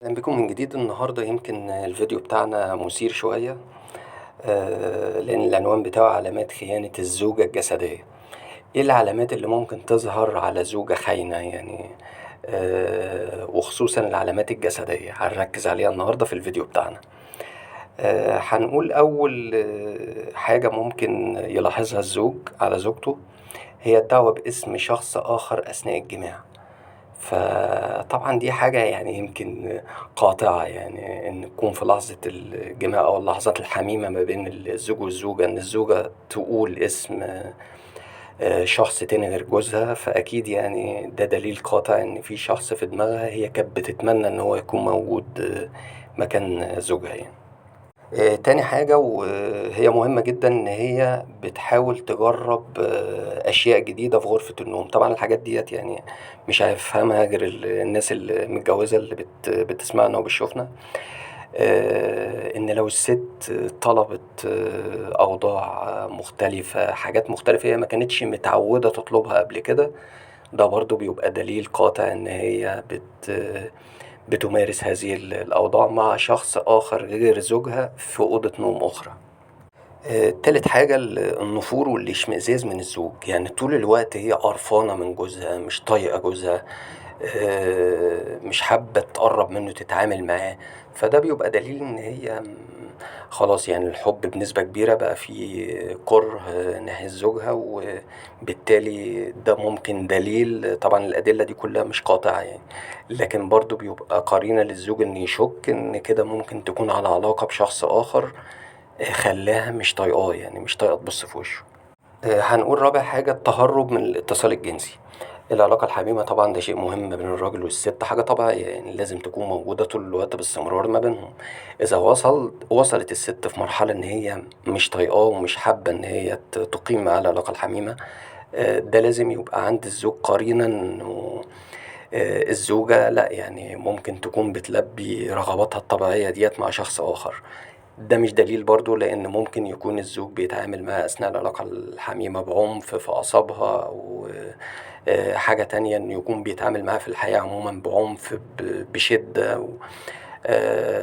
أهلا بكم من جديد. النهاردة يمكن الفيديو بتاعنا مثير شوية، لأن العنوان بتاعه علامات خيانة الزوجة الجسدية. إيه العلامات اللي ممكن تظهر على زوجة خاينة يعني؟ وخصوصا العلامات الجسدية هنركز عليها النهاردة في الفيديو بتاعنا. هنقول أول حاجة ممكن يلاحظها الزوج على زوجته هي الدعوة باسم شخص آخر أثناء الجماع. فطبعا دي حاجة يعني يمكن قاطعة، يعني إن تكون في لحظة الجماع أو اللحظات الحميمة ما بين الزوج والزوجة إن الزوجة تقول اسم شخص تاني غير جوزها، فأكيد يعني ده دليل قاطع إن في شخص في دماغها هي كانت بتتمنى إن هو يكون موجود مكان زوجها يعني. تاني حاجة وهي مهمة جدا إن هي بتحاول تجرب أشياء جديدة في غرفة النوم. طبعا الحاجات ديت يعني مش هيفهمها غير الناس المتجوزة اللي بتسمعنا وبتشوفنا. إن لو الست طلبت أوضاع مختلفة، حاجات مختلفة هي ما كانتش متعودة تطلبها قبل كده، ده برضو بيبقى دليل قاطع إن هي بتمارس هذه الأوضاع مع شخص آخر غير زوجها في أوضة نوم أخرى. تالت حاجة النفور والاشمئزاز من الزوج، يعني طول الوقت هي قرفانة من جوزها، مش طايقة جوزها، مش حابة تقرب منه تتعامل معاه. فده بيبقى دليل ان هي خلاص يعني الحب بنسبة كبيرة بقى فيه كره ناحية زوجها، وبالتالي ده ممكن دليل. طبعا الأدلة دي كلها مش قاطعة يعني، لكن برضو بيبقى قرينة للزوج ان يشك ان كده ممكن تكون على علاقة بشخص آخر خلاها مش طايقاه، يعني مش طايقة تبص في وشه. هنقول رابع حاجة التهرب من الاتصال الجنسي. العلاقة الحميمة طبعا ده شيء مهم بين الراجل والست، حاجة طبيعية يعني لازم تكون موجودة طول الوقت باستمرار ما بينهم. إذا وصلت الست في مرحلة إن هي مش طايقاه ومش حابة إن هي تقيم معاه العلاقة الحميمة، ده لازم يبقى عند الزوج قرينة إنه الزوجة لأ، يعني ممكن تكون بتلبي رغباتها الطبيعية ديت مع شخص آخر. ده مش دليل برضه، لأن ممكن يكون الزوج بيتعامل معاها أثناء العلاقة الحميمة بعنف في أعصابها، أو حاجة تانية إنه يكون بيتعامل معاها في الحياة عموما بعنف بشدة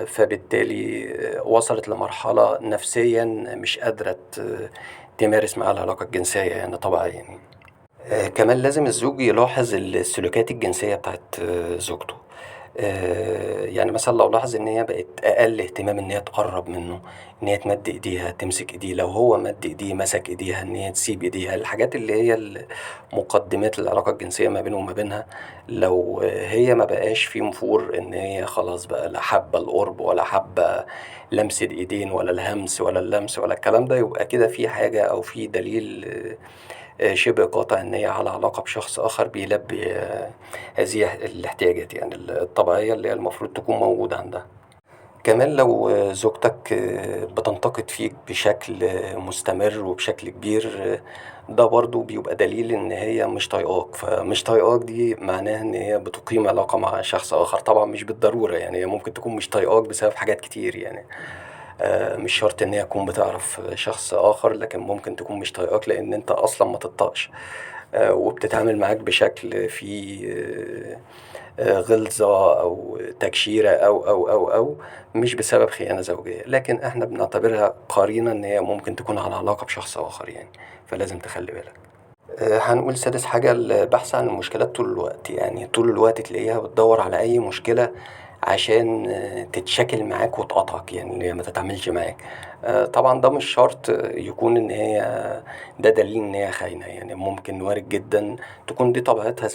فبالتالي وصلت لمرحلة نفسيا مش قادرة تمارس معاها العلاقة الجنسية يعني طبيعيا يعني. كمان لازم الزوج يلاحظ السلوكيات الجنسية بتاعت زوجته. يعني مثلا لو لاحظ ان هي بقت اقل اهتمام ان هي تقرب منه، ان هي تمد ايديها تمسك ايديه، لو هو مد ايديه مسك ايديها، ان هي تسيب ايديها، الحاجات اللي هي مقدمات العلاقة الجنسية ما بينه وما بينها. لو هي ما بقاش في نفور ان هي خلاص بقى لا حابة القرب ولا حابة لمس الايدين ولا الهمس ولا اللمس ولا الكلام ده، يبقى كده في حاجة او في دليل شبه قاطع إن هي على علاقة بشخص آخر بيلبي هذه الاحتياجات يعني الطبيعية اللي هي المفروض تكون موجودة عندها. كمان لو زوجتك بتنتقد فيك بشكل مستمر وبشكل كبير، ده برضو بيبقى دليل ان هي مش طايقاك. فمش طايقاك دي معناها ان هي بتقيم علاقة مع شخص اخر. طبعا مش بالضرورة، يعني هي ممكن تكون مش طايقاك بسبب حاجات كتير يعني. مش شرط ان هي تكون بتعرف شخص اخر، لكن ممكن تكون مش طايقاك لان انت اصلا ما تطقش وبتتعامل معاك بشكل فيه غلظة أو تكشيرة أو مش بسبب خيانة زوجية، لكن إحنا بنعتبرها قرينة إن هي ممكن تكون على علاقة بشخص آخر يعني، فلازم تخلي بالك. هنقول سادس حاجة البحث عن المشكلات طول الوقت، يعني طول الوقت تلاقيها بتدور على أي مشكلة عشان تتشاكل معاك وتقاطعك، يعني إن هي ما تتعاملش معاك. طبعا ده مش شرط يكون إن هي ده دليل إن هي خاينة، يعني ممكن وارد جدا تكون دي طبيعتها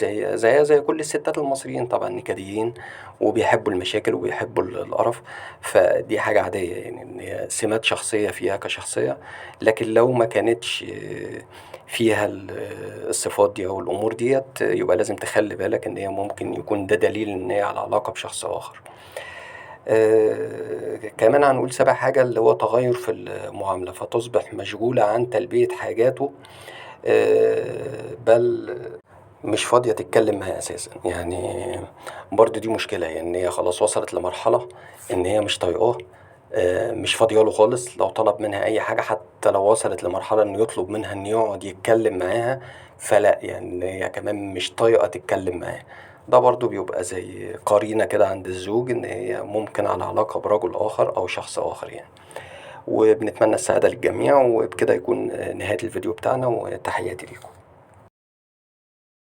زي كل الستات المصريين طبعا نكديين وبيحبوا المشاكل وبيحبوا القرف. فدي حاجة عادية يعني، إن هي سمات شخصية فيها كشخصية. لكن لو ما كانتش فيها الصفات دي أو الأمور ديت، يبقى لازم تخلي بالك إن هي ممكن يكون ده دليل إن هي على علاقة بشخص آخر. كمان هنقول سابع حاجة اللي هو تغير في المعاملة، فتصبح مشغولة عن تلبية حاجاته، بل مش فاضية تتكلم معاه أساسا يعني. برضه دي مشكلة، يعني إن هي خلاص وصلت لمرحلة إن هي مش طايقاه، مش فاضية له خالص. لو طلب منها أي حاجة، حتى لو وصلت لمرحلة إنه يطلب منها إن يقعد يتكلم معاها، فلا يعني إن هي كمان مش طايقة تتكلم معاه. ده برضو بيبقى زي قرينة كده عند الزوج إن هي ممكن على علاقة برجل آخر أو شخص آخر يعني. وبنتمنى السعادة للجميع، وبكده يكون نهاية الفيديو بتاعنا، وتحياتي ليكم.